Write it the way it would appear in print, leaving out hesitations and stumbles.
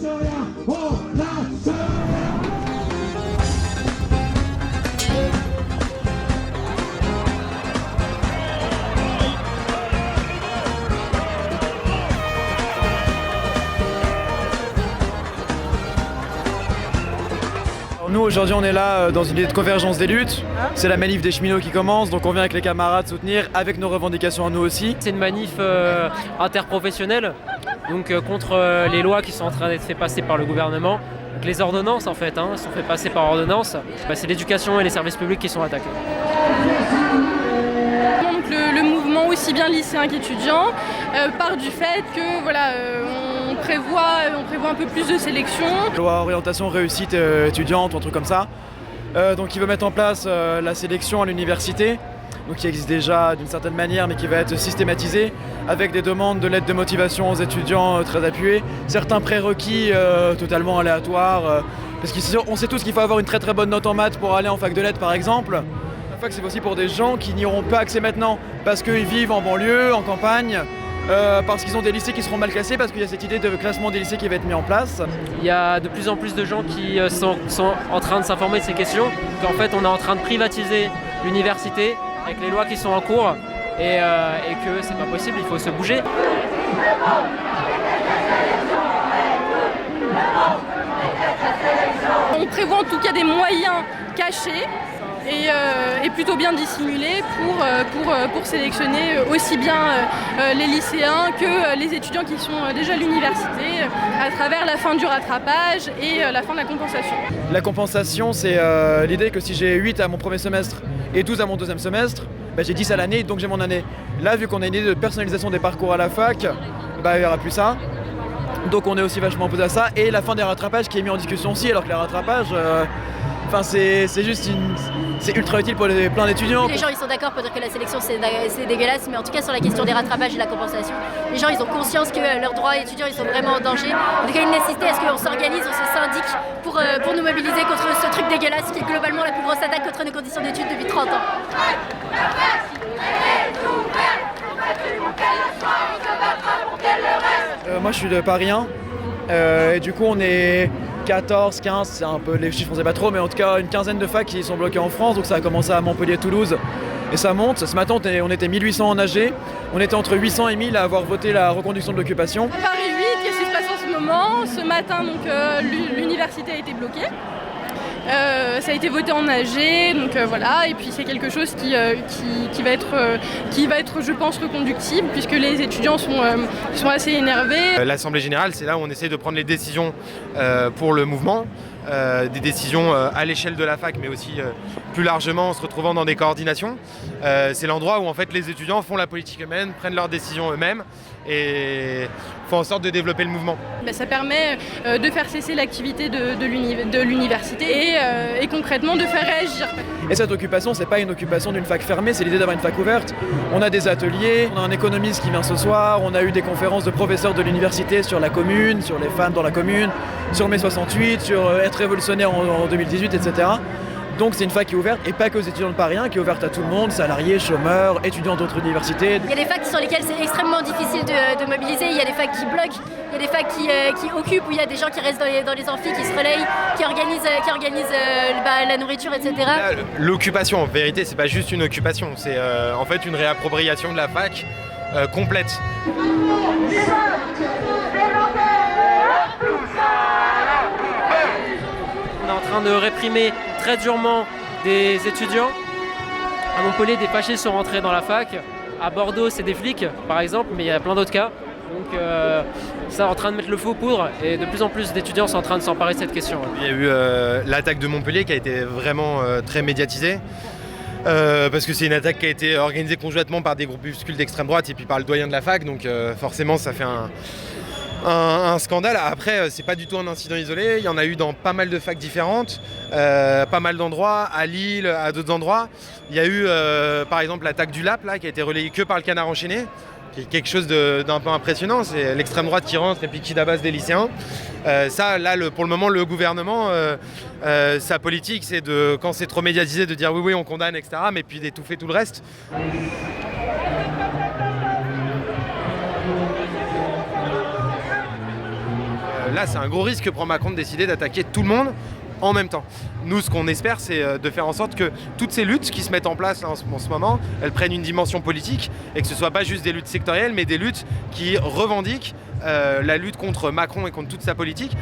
Nous aujourd'hui on est là dans une idée de convergence des luttes, c'est la manif des cheminots qui commence, donc on vient avec les camarades soutenir avec nos revendications à nous aussi. C'est une manif interprofessionnelle, donc contre les lois qui sont en train d'être fait passer par le gouvernement. Donc les ordonnances en fait, sont fait passer par ordonnance, c'est l'éducation et les services publics qui sont attaqués. Donc le mouvement aussi bien lycéen qu'étudiant part du fait que voilà, on prévoit un peu plus de sélection. Loi orientation réussite étudiante ou un truc comme ça. Donc il veut mettre en place la sélection à l'université, donc qui existe déjà d'une certaine manière mais qui va être systématisée avec des demandes de lettres de motivation aux étudiants très appuyées, certains prérequis totalement aléatoires, parce qu'on sait tous qu'il faut avoir une très très bonne note en maths pour aller en fac de lettres par exemple. La fac c'est aussi pour des gens qui n'y auront pas accès maintenant parce qu'ils vivent en banlieue, en campagne, parce qu'ils ont des lycées qui seront mal classés, parce qu'il y a cette idée de classement des lycées qui va être mis en place. Il y a de plus en plus de gens qui sont en train de s'informer de ces questions, qu'en fait on est en train de privatiser l'université avec les lois qui sont en cours et que c'est pas possible, il faut se bouger. On prévoit en tout cas des moyens cachés et plutôt bien dissimulés pour sélectionner aussi bien les lycéens que les étudiants qui sont déjà à l'université à travers la fin du rattrapage et la fin de la compensation. La compensation, c'est l'idée que si j'ai 8 à mon premier semestre et 12 à mon deuxième semestre, j'ai 10 à l'année, donc j'ai mon année. Là, vu qu'on a une idée de personnalisation des parcours à la fac, il n'y aura plus ça. Donc on est aussi vachement opposé à ça. Et la fin des rattrapages qui est mis en discussion aussi, alors que les rattrapages, c'est juste c'est ultra utile pour plein d'étudiants. Les gens ils sont d'accord pour dire que la sélection c'est dégueulasse, mais en tout cas sur la question des rattrapages et de la compensation, les gens ils ont conscience que leurs droits étudiants ils sont vraiment en danger. Donc il y a une nécessité à ce qu'on s'organise, on se syndique pour nous mobiliser contre ce truc dégueulasse qui est globalement la plus grosse attaque contre nos conditions d'études depuis 30 ans. Moi je suis de Paris 1 et du coup on est 14, 15, c'est un peu les chiffres on sait pas trop, mais en tout cas une quinzaine de facs qui sont bloqués en France, donc ça a commencé à Montpellier, Toulouse et ça monte. Ce matin on était 1800 en AG, on était entre 800 et 1000 à avoir voté la reconduction de l'occupation. À Paris 8, qu'est-ce qui se passe en ce moment? Ce matin donc l'université a été bloquée. Ça a été voté en AG, donc voilà, et puis c'est quelque chose qui va être, je pense, reconductible, puisque les étudiants sont assez énervés. L'Assemblée Générale, c'est là où on essaie de prendre les décisions pour le mouvement, des décisions à l'échelle de la fac, mais aussi plus largement en se retrouvant dans des coordinations. C'est l'endroit où en fait les étudiants font la politique eux-mêmes, prennent leurs décisions eux-mêmes et font en sorte de développer le mouvement. Ça permet de faire cesser l'activité de l'université et concrètement de faire réagir. Et cette occupation, c'est pas une occupation d'une fac fermée, c'est l'idée d'avoir une fac ouverte. On a des ateliers, on a un économiste qui vient ce soir, on a eu des conférences de professeurs de l'université sur la commune, sur les femmes dans la commune, sur mai 68, sur être révolutionnaire en 2018, etc. Donc c'est une fac qui est ouverte, et pas que aux étudiants de Paris 1, qui est ouverte à tout le monde, salariés, chômeurs, étudiants d'autres universités. Il y a des facs sur lesquelles c'est extrêmement difficile de mobiliser, il y a des facs qui bloquent, il y a des facs qui occupent, où il y a des gens qui restent dans les amphis, qui se relayent, qui organisent la nourriture, etc. L'occupation, en vérité, c'est pas juste une occupation, c'est en fait une réappropriation de la fac complète. On est en train de réprimer très durement des étudiants. À Montpellier, des fascistes sont rentrés dans la fac. À Bordeaux, c'est des flics, par exemple, mais il y a plein d'autres cas. Donc ça est en train de mettre le feu aux poudres et de plus en plus d'étudiants sont en train de s'emparer de cette question. Il y a eu l'attaque de Montpellier qui a été vraiment très médiatisée. Parce que c'est une attaque qui a été organisée conjointement par des groupuscules d'extrême droite et puis par le doyen de la fac, donc forcément ça fait un scandale. Après, c'est pas du tout un incident isolé, il y en a eu dans pas mal de facs différentes, pas mal d'endroits, à Lille, à d'autres endroits. Il y a eu par exemple l'attaque du LAP là, qui a été relayée que par le Canard enchaîné, qui est quelque chose d'un peu impressionnant, c'est l'extrême droite qui rentre et puis qui tabasse des lycéens. Ça, là, pour le moment, le gouvernement, sa politique, c'est de, quand c'est trop médiatisé, de dire oui, oui, on condamne, etc., mais puis d'étouffer tout le reste. là, c'est un gros risque que prend Macron de décider d'attaquer tout le monde en même temps. Nous, ce qu'on espère, c'est de faire en sorte que toutes ces luttes qui se mettent en place là, en ce moment, elles prennent une dimension politique et que ce ne soit pas juste des luttes sectorielles, mais des luttes qui revendiquent la lutte contre Macron et contre toute sa politique.